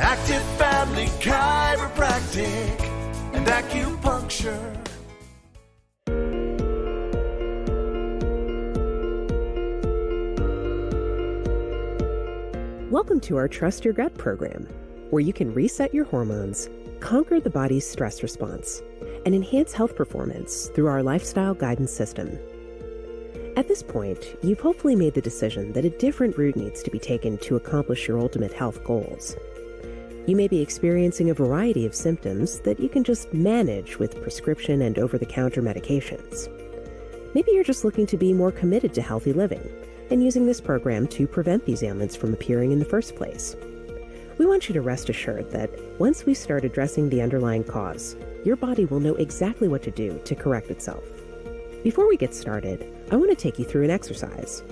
Active Family Chiropractic and Acupuncture. Welcome to our Trust Your Gut program, where you can reset your hormones, conquer the body's stress response, and enhance health performance through our lifestyle guidance system. At this point, you've hopefully made the decision that a different route needs to be taken to accomplish your ultimate health goals. You may be experiencing a variety of symptoms that you can just manage with prescription and over-the-counter medications. Maybe you're just looking to be more committed to healthy living and using this program to prevent these ailments from appearing in the first place. We want you to rest assured that once we start addressing the underlying cause, your body will know exactly what to do to correct itself. Before we get started, I want to take you through an exercise.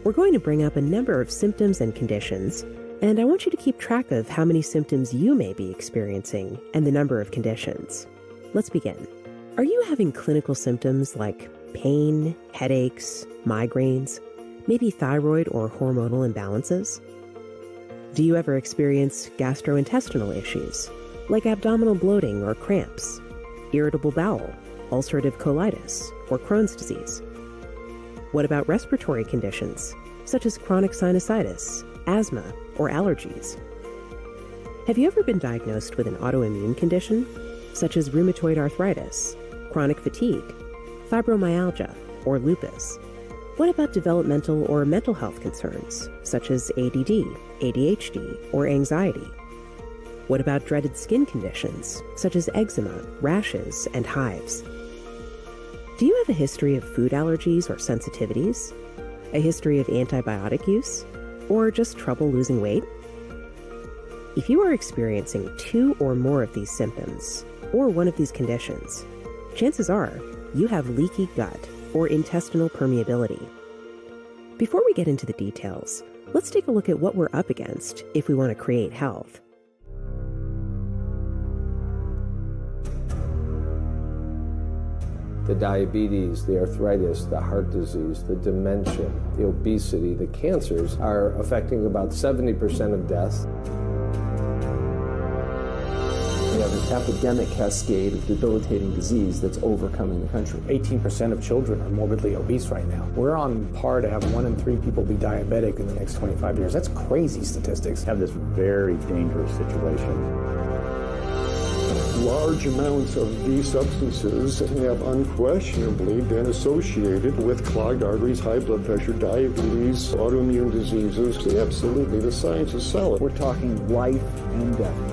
We're going to bring up a number of symptoms and conditions, and I want you to keep track of how many symptoms you may be experiencing and the number of conditions. Let's begin. Are you having clinical symptoms like pain, headaches, migraines, maybe thyroid or hormonal imbalances? Do you ever experience gastrointestinal issues, like abdominal bloating or cramps, irritable bowel, ulcerative colitis, or Crohn's disease? What about respiratory conditions, such as chronic sinusitis, asthma, or allergies? Have you ever been diagnosed with an autoimmune condition, such as rheumatoid arthritis, chronic fatigue, fibromyalgia, or lupus? What about developmental or mental health concerns, such as ADD, ADHD, or anxiety? What about dreaded skin conditions, such as eczema, rashes, and hives? Do you have a history of food allergies or sensitivities? A history of antibiotic use? Or just trouble losing weight? If you are experiencing 2 or more of these symptoms, or one of these conditions, chances are you have leaky gut or intestinal permeability. Before we get into the details, let's take a look at what we're up against if we want to create health. The diabetes, the arthritis, the heart disease, the dementia, the obesity, the cancers are affecting about 70% of deaths. We have an epidemic cascade of debilitating disease that's overcoming the country. 18% of children are morbidly obese right now. We're on par to have 1 in 3 people be diabetic in the next 25 years. That's crazy statistics. Have this very dangerous situation. Large amounts of these substances have unquestionably been associated with clogged arteries, high blood pressure, diabetes, autoimmune diseases. Absolutely, the science is solid. We're talking life and death.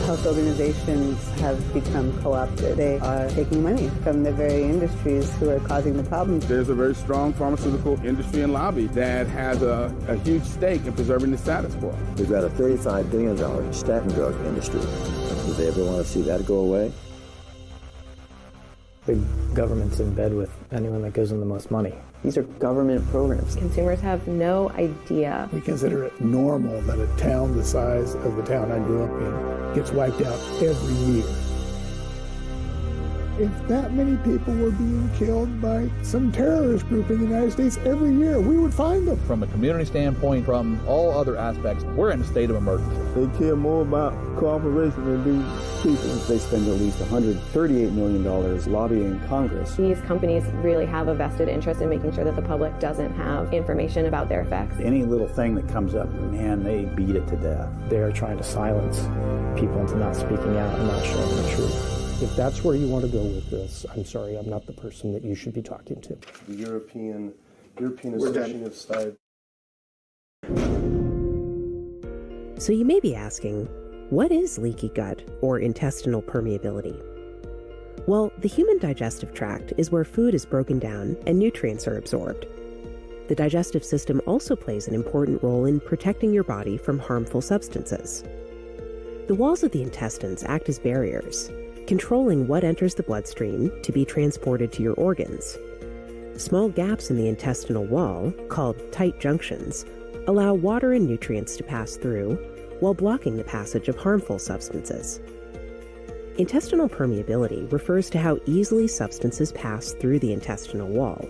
Health organizations have become co-opted. They are taking money from the very industries who are causing the problems. There's a very strong pharmaceutical industry and lobby that has a huge stake in preserving the status quo. We've got a $35 billion statin drug industry. Do they ever want to see that go away? The government's in bed with anyone that gives them the most money. These are government programs. Consumers have no idea. We consider it normal that a town the size of the town I grew up in gets wiped out every year. If that many people were being killed by some terrorist group in the United States every year, we would find them. From a community standpoint, from all other aspects, we're in a state of emergency. They care more about cooperation than do people. They spend at least $138 million lobbying Congress. These companies really have a vested interest in making sure that the public doesn't have information about their effects. Any little thing that comes up, man, they beat it to death. They're trying to silence people into not speaking out and not showing the truth. If that's where you want to go with this, I'm sorry, I'm not the person that you should be talking to. The European Association of Science. So you may be asking, what is leaky gut or intestinal permeability? Well, the human digestive tract is where food is broken down and nutrients are absorbed. The digestive system also plays an important role in protecting your body from harmful substances. The walls of the intestines act as barriers, controlling what enters the bloodstream to be transported to your organs. Small gaps in the intestinal wall, called tight junctions, allow water and nutrients to pass through while blocking the passage of harmful substances. Intestinal permeability refers to how easily substances pass through the intestinal wall.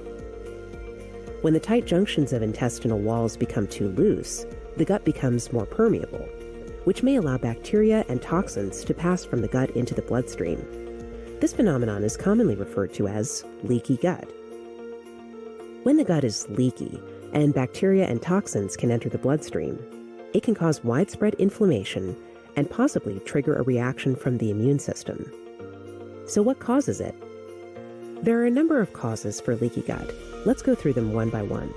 When the tight junctions of intestinal walls become too loose, the gut becomes more permeable, which may allow bacteria and toxins to pass from the gut into the bloodstream. This phenomenon is commonly referred to as leaky gut. When the gut is leaky and bacteria and toxins can enter the bloodstream, it can cause widespread inflammation and possibly trigger a reaction from the immune system. So what causes it? There are a number of causes for leaky gut. Let's go through them one by one.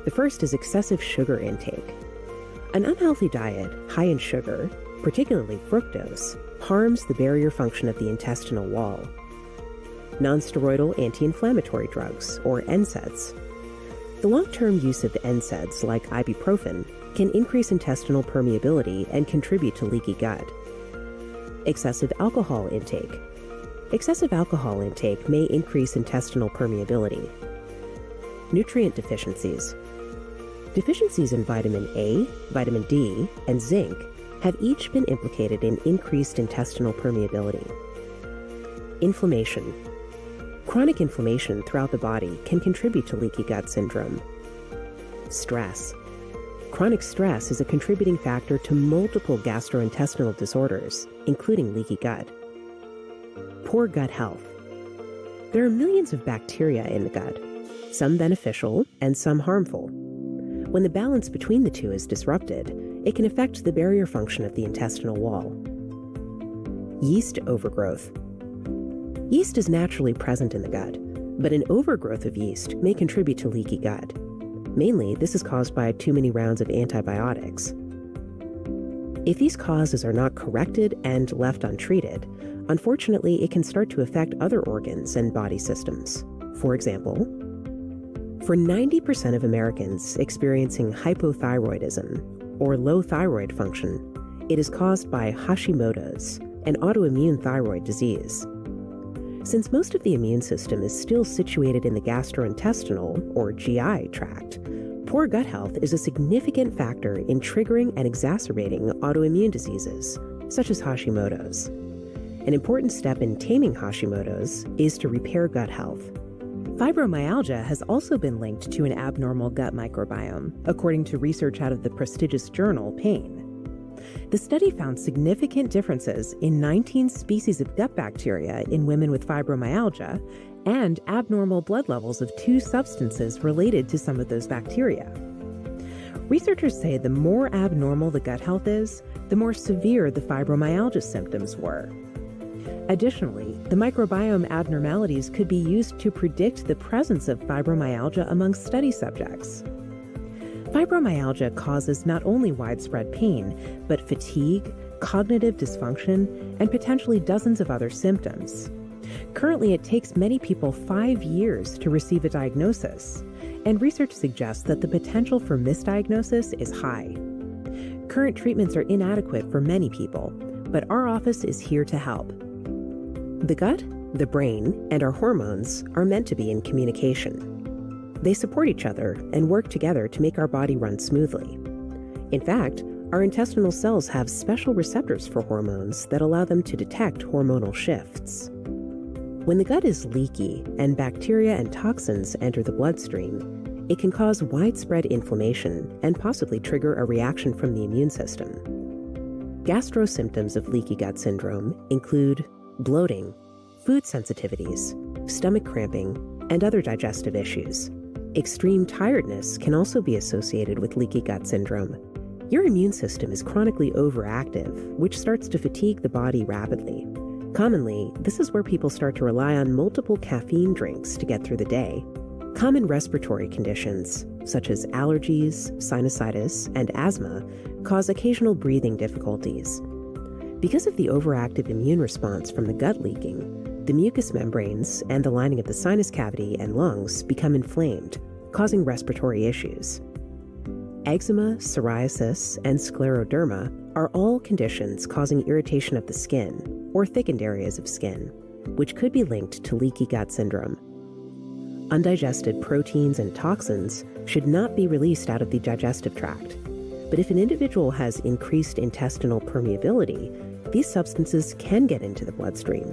The first is excessive sugar intake. An unhealthy diet high in sugar, particularly fructose, harms the barrier function of the intestinal wall. Non-steroidal anti-inflammatory drugs, or NSAIDs. The long-term use of NSAIDs, like ibuprofen, can increase intestinal permeability and contribute to leaky gut. Excessive alcohol intake. Excessive alcohol intake may increase intestinal permeability. Nutrient deficiencies. Deficiencies in vitamin A, vitamin D, and zinc have each been implicated in increased intestinal permeability. Inflammation. Chronic inflammation throughout the body can contribute to leaky gut syndrome. Stress. Chronic stress is a contributing factor to multiple gastrointestinal disorders, including leaky gut. Poor gut health. There are millions of bacteria in the gut, some beneficial and some harmful. When the balance between the two is disrupted, it can affect the barrier function of the intestinal wall. Yeast overgrowth. Yeast is naturally present in the gut, but an overgrowth of yeast may contribute to leaky gut. Mainly, this is caused by too many rounds of antibiotics. If these causes are not corrected and left untreated, unfortunately, it can start to affect other organs and body systems. For example, for 90% of Americans experiencing hypothyroidism, or low thyroid function, it is caused by Hashimoto's, an autoimmune thyroid disease. Since most of the immune system is still situated in the gastrointestinal, or GI, tract, poor gut health is a significant factor in triggering and exacerbating autoimmune diseases, such as Hashimoto's. An important step in taming Hashimoto's is to repair gut health. Fibromyalgia has also been linked to an abnormal gut microbiome, according to research out of the prestigious journal Pain. The study found significant differences in 19 species of gut bacteria in women with fibromyalgia and abnormal blood levels of 2 substances related to some of those bacteria. Researchers say the more abnormal the gut health is, the more severe the fibromyalgia symptoms were. Additionally, the microbiome abnormalities could be used to predict the presence of fibromyalgia among study subjects. Fibromyalgia causes not only widespread pain, but fatigue, cognitive dysfunction, and potentially dozens of other symptoms. Currently, it takes many people 5 years to receive a diagnosis, and research suggests that the potential for misdiagnosis is high. Current treatments are inadequate for many people, but our office is here to help. The gut, the brain, and our hormones are meant to be in communication. They support each other and work together to make our body run smoothly. In fact, our intestinal cells have special receptors for hormones that allow them to detect hormonal shifts. When the gut is leaky and bacteria and toxins enter the bloodstream, it can cause widespread inflammation and possibly trigger a reaction from the immune system. Gastro symptoms of leaky gut syndrome include bloating, food sensitivities, stomach cramping, and other digestive issues. Extreme tiredness can also be associated with leaky gut syndrome. Your immune system is chronically overactive, which starts to fatigue the body rapidly. Commonly, this is where people start to rely on multiple caffeine drinks to get through the day. Common respiratory conditions, such as allergies, sinusitis, and asthma, cause occasional breathing difficulties. Because of the overactive immune response from the gut leaking, the mucous membranes and the lining of the sinus cavity and lungs become inflamed, causing respiratory issues. Eczema, psoriasis, and scleroderma are all conditions causing irritation of the skin or thickened areas of skin, which could be linked to leaky gut syndrome. Undigested proteins and toxins should not be released out of the digestive tract, but if an individual has increased intestinal permeability, these substances can get into the bloodstream,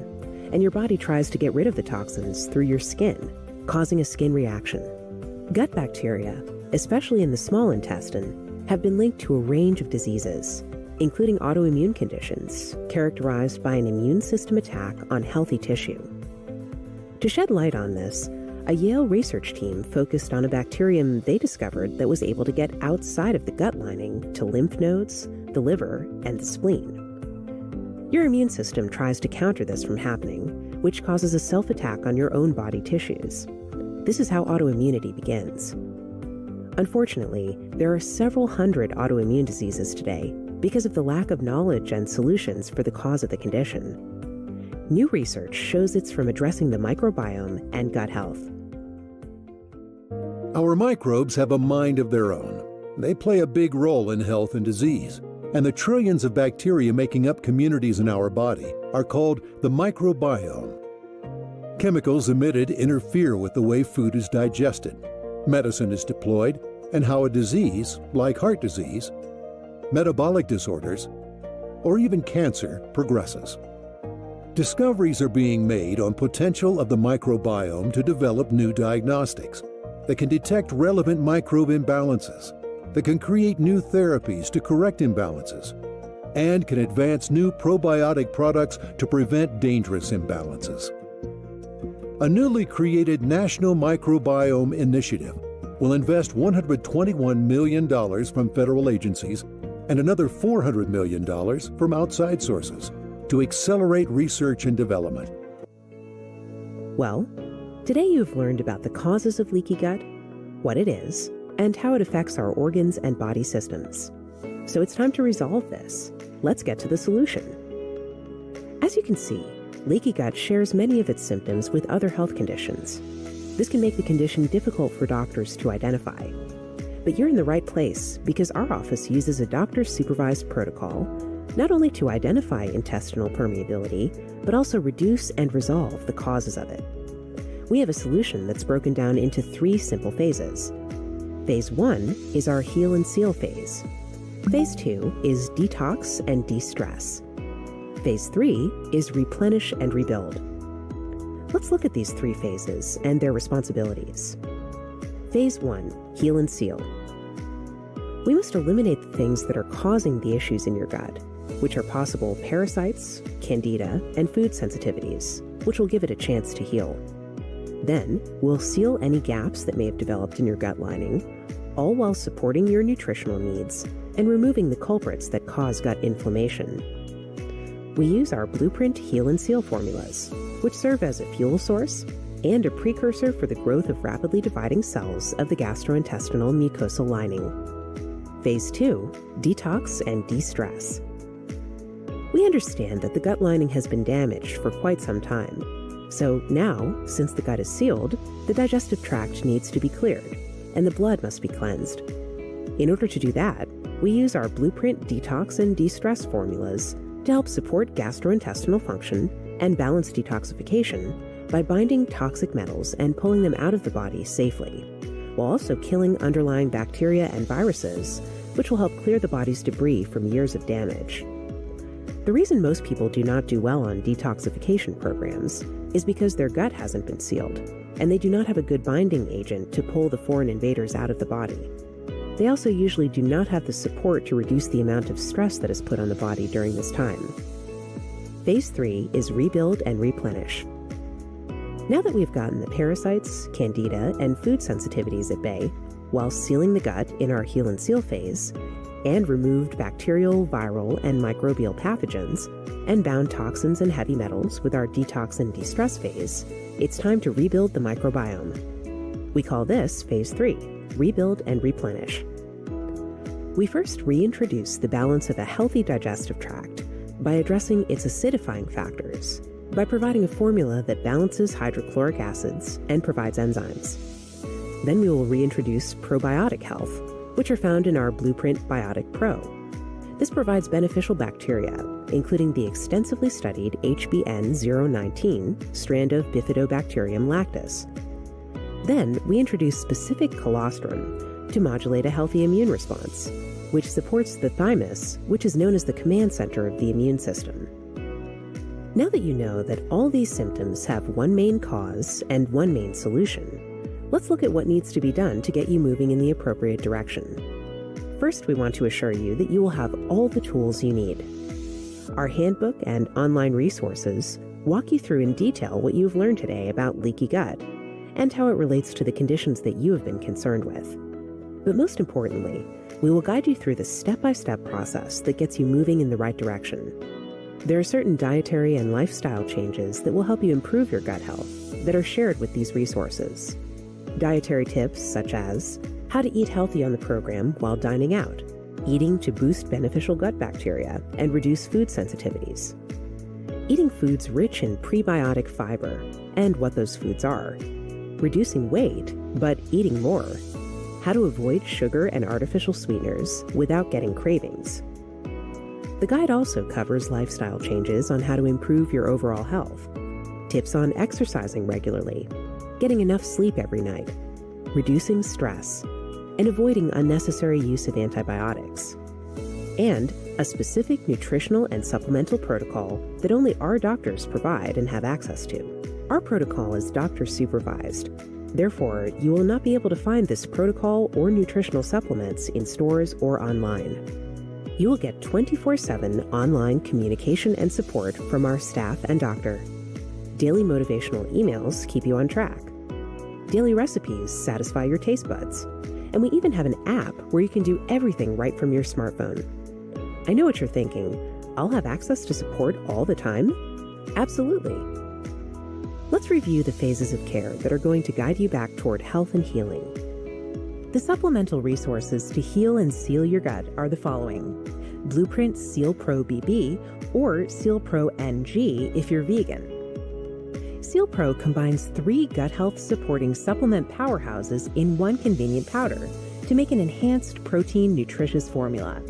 and your body tries to get rid of the toxins through your skin, causing a skin reaction. Gut bacteria, especially in the small intestine, have been linked to a range of diseases, including autoimmune conditions characterized by an immune system attack on healthy tissue. To shed light on this, a Yale research team focused on a bacterium they discovered that was able to get outside of the gut lining to lymph nodes, the liver, and the spleen. Your immune system tries to counter this from happening, which causes a self-attack on your own body tissues. This is how autoimmunity begins. Unfortunately, there are several hundred autoimmune diseases today because of the lack of knowledge and solutions for the cause of the condition. New research shows it's from addressing the microbiome and gut health. Our microbes have a mind of their own. They play a big role in health and disease, and the trillions of bacteria making up communities in our body are called the microbiome. Chemicals emitted interfere with the way food is digested, medicine is deployed, and how a disease, like heart disease, metabolic disorders, or even cancer, progresses. Discoveries are being made on potential of the microbiome to develop new diagnostics that can detect relevant microbe imbalances, that can create new therapies to correct imbalances, and can advance new probiotic products to prevent dangerous imbalances. A newly created National Microbiome Initiative will invest $121 million from federal agencies and another $400 million from outside sources to accelerate research and development. Well, today you've learned about the causes of leaky gut, what it is, and how it affects our organs and body systems. So it's time to resolve this. Let's get to the solution. As you can see, leaky gut shares many of its symptoms with other health conditions. This can make the condition difficult for doctors to identify. But you're in the right place because our office uses a doctor-supervised protocol not only to identify intestinal permeability, but also reduce and resolve the causes of it. We have a solution that's broken down into 3 simple phases. Phase 1 is our heal and seal phase. Phase 2 is detox and de-stress. Phase 3 is replenish and rebuild. Let's look at these 3 phases and their responsibilities. Phase 1, heal and seal. We must eliminate the things that are causing the issues in your gut, which are possible parasites, candida, and food sensitivities, which will give it a chance to heal. Then, we'll seal any gaps that may have developed in your gut lining, all while supporting your nutritional needs and removing the culprits that cause gut inflammation. We use our Blueprint Heal and Seal formulas, which serve as a fuel source and a precursor for the growth of rapidly dividing cells of the gastrointestinal mucosal lining. Phase 2, detox and de-stress. We understand that the gut lining has been damaged for quite some time. So now, since the gut is sealed, the digestive tract needs to be cleared, and the blood must be cleansed. In order to do that, we use our Blueprint Detox and De-Stress formulas to help support gastrointestinal function and balance detoxification by binding toxic metals and pulling them out of the body safely, while also killing underlying bacteria and viruses, which will help clear the body's debris from years of damage. The reason most people do not do well on detoxification programs is because their gut hasn't been sealed, and they do not have a good binding agent to pull the foreign invaders out of the body. They also usually do not have the support to reduce the amount of stress that is put on the body during this time. Phase 3 is rebuild and replenish. Now that we've gotten the parasites, candida, and food sensitivities at bay, while sealing the gut in our heal and seal phase, and removed bacterial, viral, and microbial pathogens, and bound toxins and heavy metals with our detox and de-stress phase, it's time to rebuild the microbiome. We call this Phase 3, rebuild and replenish. We first reintroduce the balance of a healthy digestive tract by addressing its acidifying factors, by providing a formula that balances hydrochloric acids and provides enzymes. Then we will reintroduce probiotic health, which are found in our Blueprint Biotic Pro. This provides beneficial bacteria, including the extensively studied HBN019 strand of Bifidobacterium lactis. Then we introduce specific colostrum to modulate a healthy immune response, which supports the thymus, which is known as the command center of the immune system. Now that you know that all these symptoms have one main cause and one main solution, let's look at what needs to be done to get you moving in the appropriate direction. First, we want to assure you that you will have all the tools you need. Our handbook and online resources walk you through in detail what you've learned today about leaky gut and how it relates to the conditions that you have been concerned with. But most importantly, we will guide you through the step-by-step process that gets you moving in the right direction. There are certain dietary and lifestyle changes that will help you improve your gut health that are shared with these resources. Dietary tips such as how to eat healthy on the program while dining out, eating to boost beneficial gut bacteria and reduce food sensitivities, eating foods rich in prebiotic fiber and what those foods are, reducing weight but eating more, how to avoid sugar and artificial sweeteners without getting cravings. The guide also covers lifestyle changes on how to improve your overall health, tips on exercising regularly, getting enough sleep every night, reducing stress, and avoiding unnecessary use of antibiotics, and a specific nutritional and supplemental protocol that only our doctors provide and have access to. Our protocol is doctor supervised. Therefore, you will not be able to find this protocol or nutritional supplements in stores or online. You will get 24/7 online communication and support from our staff and doctor. Daily motivational emails keep you on track. Daily recipes satisfy your taste buds. And we even have an app where you can do everything right from your smartphone. I know what you're thinking. I'll have access to support all the time? Absolutely. Let's review the phases of care that are going to guide you back toward health and healing. The supplemental resources to heal and seal your gut are the following: Blueprint Seal Pro BB or Seal Pro NG if you're vegan. Seal Pro combines 3 gut health supporting supplement powerhouses in one convenient powder to make an enhanced protein nutritious formula.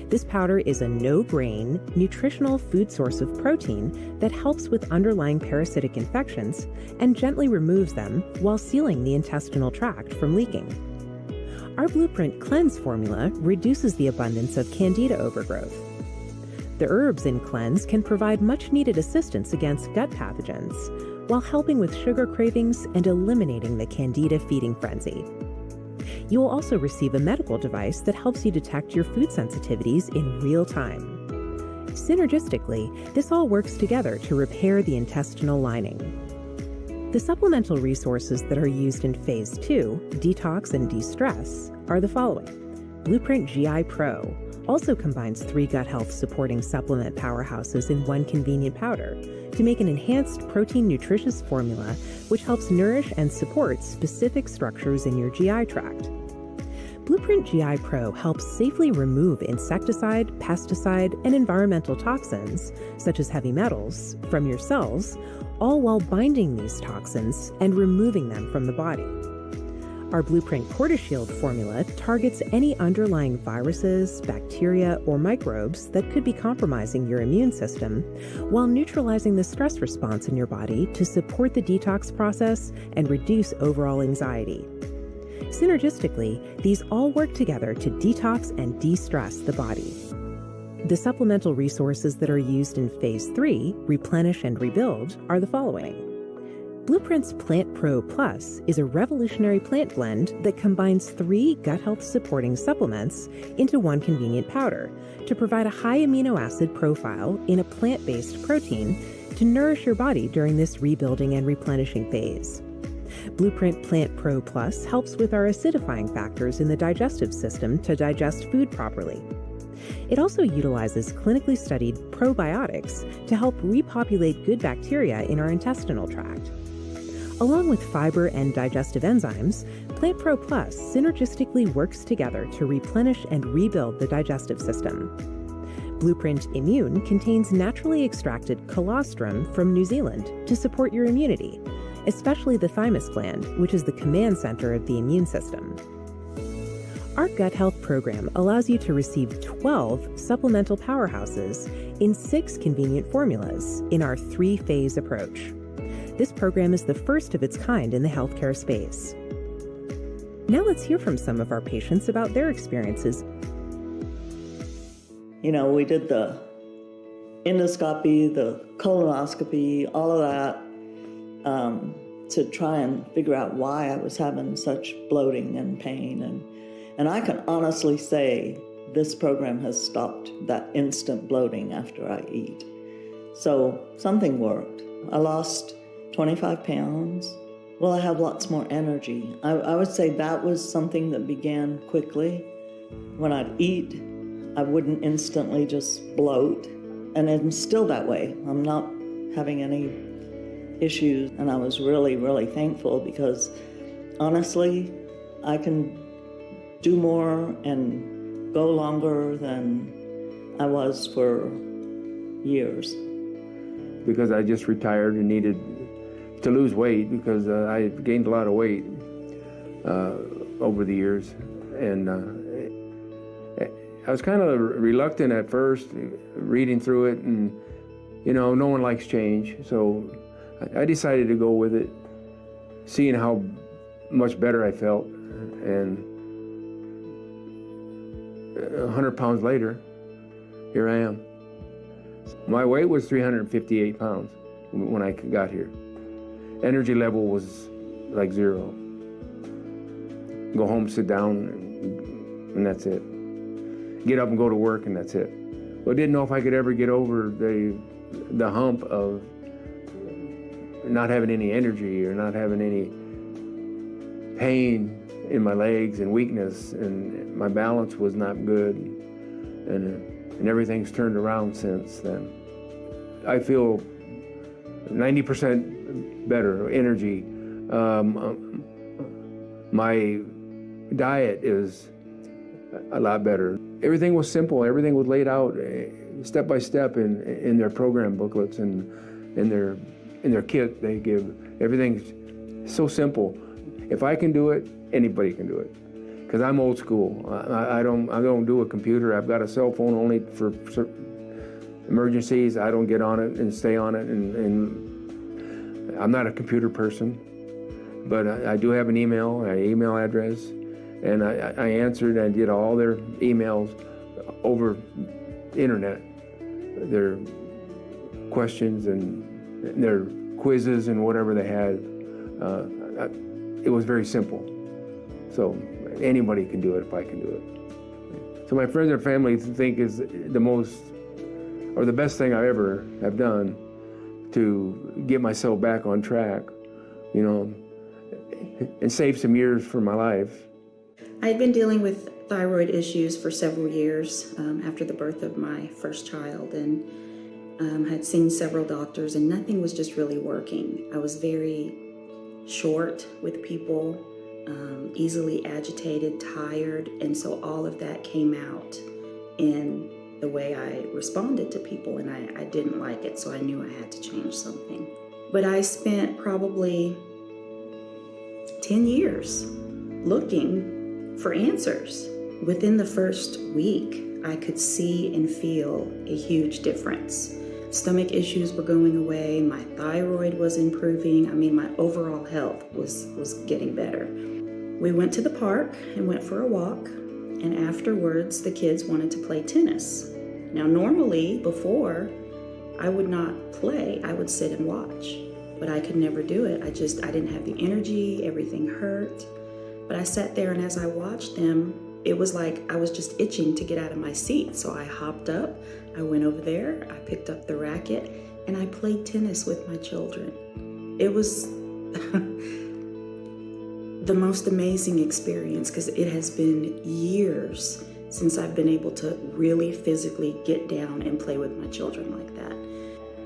This powder is a no-grain, nutritional food source of protein that helps with underlying parasitic infections and gently removes them while sealing the intestinal tract from leaking. Our Blueprint Cleanse formula reduces the abundance of Candida overgrowth. The herbs in Cleanse can provide much-needed assistance against gut pathogens while helping with sugar cravings and eliminating the Candida feeding frenzy. You will also receive a medical device that helps you detect your food sensitivities in real time. Synergistically, this all works together to repair the intestinal lining. The supplemental resources that are used in Phase 2, Detox and De-Stress, are the following. Blueprint GI Pro also combines 3 gut health supporting supplement powerhouses in one convenient powder to make an enhanced protein nutritious formula which helps nourish and support specific structures in your GI tract. Blueprint GI Pro helps safely remove insecticide, pesticide, and environmental toxins, such as heavy metals, from your cells, all while binding these toxins and removing them from the body. Our Blueprint Cortishield formula targets any underlying viruses, bacteria, or microbes that could be compromising your immune system while neutralizing the stress response in your body to support the detox process and reduce overall anxiety. Synergistically, these all work together to detox and de-stress the body. The supplemental resources that are used in Phase 3, Replenish and Rebuild, are the following. Blueprint's Plant Pro Plus is a revolutionary plant blend that combines 3 gut health supporting supplements into one convenient powder to provide a high amino acid profile in a plant-based protein to nourish your body during this rebuilding and replenishing phase. Blueprint Plant Pro Plus helps with our acidifying factors in the digestive system to digest food properly. It also utilizes clinically studied probiotics to help repopulate good bacteria in our intestinal tract. Along with fiber and digestive enzymes, Plant Pro Plus synergistically works together to replenish and rebuild the digestive system. Blueprint Immune contains naturally extracted colostrum from New Zealand to support your immunity, especially the thymus gland, which is the command center of the immune system. Our gut health program allows you to receive 12 supplemental powerhouses in 6 convenient formulas in our 3-phase approach. This program is the first of its kind in the healthcare space. Now let's hear from some of our patients about their experiences. You know, we did the endoscopy, the colonoscopy, all of that to try and figure out why I was having such bloating and pain. And I can honestly say this program has stopped that instant bloating after I eat. So something worked. I lost 25 pounds. Well, I have lots more energy. I would say that was something that began quickly. When I'd eat, I wouldn't instantly just bloat. And I'm still that way. I'm not having any issues. And I was really, really thankful because honestly, I can do more and go longer than I was for years. Because I just retired and needed to lose weight because I gained a lot of weight over the years. And I was kind of reluctant at first, reading through it, and no one likes change. So I decided to go with it, seeing how much better I felt. And 100 pounds later, here I am. My weight was 358 pounds when I got here. Energy level was like 0. Go home, sit down, and that's it. Get up and go to work, and that's it. But I didn't know if I could ever get over the hump of not having any energy or not having any pain in my legs and weakness, and my balance was not good, and everything's turned around since then. I feel 90% better energy. My diet is a lot better. Everything was simple. Everything was laid out step by step in their program booklets and in their kit they give. Everything's so simple. If I can do it, anybody can do it. Because I'm old school. I don't do a computer. I've got a cell phone only for emergencies. I don't get on it and stay on it. And I'm not a computer person, but I do have an email address, and I answered and did all their emails over the internet, their questions and their quizzes and whatever they had. It was very simple. So anybody can do it if I can do it. So my friends and family think is the most, or the best thing I ever have done to get myself back on track, and save some years for my life. I had been dealing with thyroid issues for several years after the birth of my first child, and had seen several doctors, and nothing was just really working. I was very short with people, easily agitated, tired, and so all of that came out in the way I responded to people, and I didn't like it, so I knew I had to change something. But I spent probably 10 years looking for answers. Within the first week, I could see and feel a huge difference. Stomach issues were going away, my thyroid was improving. I mean, my overall health was getting better. We went to the park and went for a walk, and afterwards the kids wanted to play tennis. Now normally, before, I would not play, I would sit and watch, but I could never do it. I didn't have the energy, everything hurt. But I sat there, and as I watched them, it was like I was just itching to get out of my seat. So I hopped up, I went over there, I picked up the racket, and I played tennis with my children. It was the most amazing experience, because it has been years since I've been able to really physically get down and play with my children like that.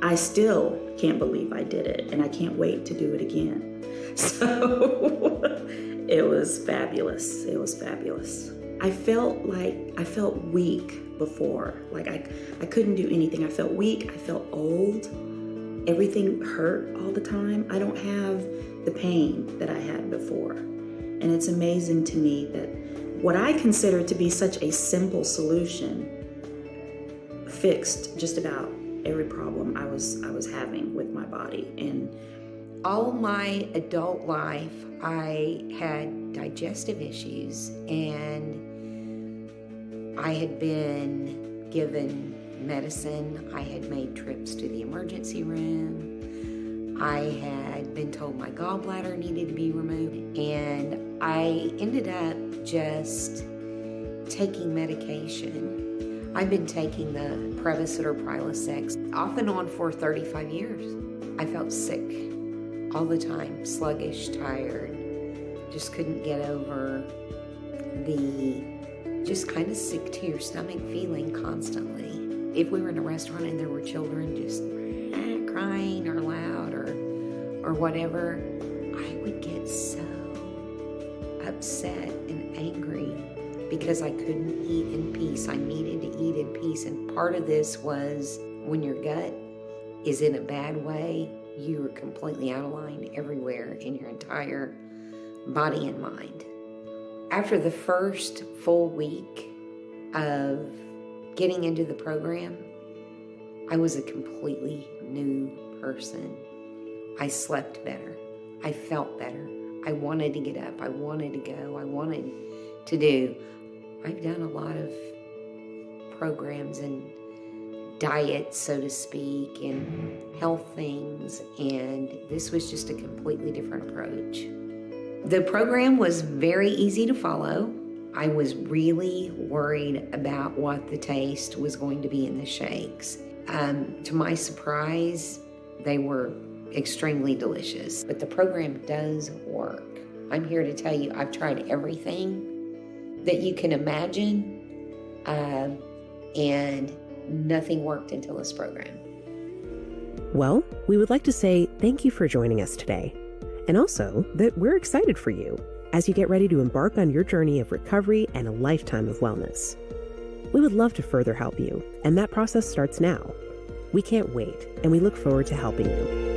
I still can't believe I did it, and I can't wait to do it again. So it was fabulous. It was fabulous. I felt weak before. Like I couldn't do anything. I felt weak. I felt old. Everything hurt all the time. I don't have the pain that I had before. And it's amazing to me that what I consider to be such a simple solution fixed just about every problem I was having with my body. And all my adult life, I had digestive issues, and I had been given medicine. I had made trips to the emergency room. I had been told my gallbladder needed to be removed, and I ended up just taking medication. I've been taking the Prevacid or Prilosec off and on for 35 years. I felt sick all the time, sluggish, tired, just couldn't get over the just kind of sick to your stomach feeling constantly. If we were in a restaurant and there were children just crying or loud or whatever, I would get so upset and angry because I couldn't eat in peace. I needed to eat in peace. And part of this was when your gut is in a bad way, you are completely out of line everywhere in your entire body and mind. After the first full week of getting into the program, I was a completely new person. I slept better. I felt better. I wanted to get up. I wanted to go. I wanted to do. I've done a lot of programs and diets, so to speak, and health things, and this was just a completely different approach. The program was very easy to follow. I was really worried about what the taste was going to be in the shakes. To my surprise, they were extremely delicious, but the program does work. I'm here to tell you, I've tried everything that you can imagine, and nothing worked until this program. Well, we would like to say thank you for joining us today, and also that we're excited for you as you get ready to embark on your journey of recovery and a lifetime of wellness. We would love to further help you, and that process starts now. We can't wait, and we look forward to helping you.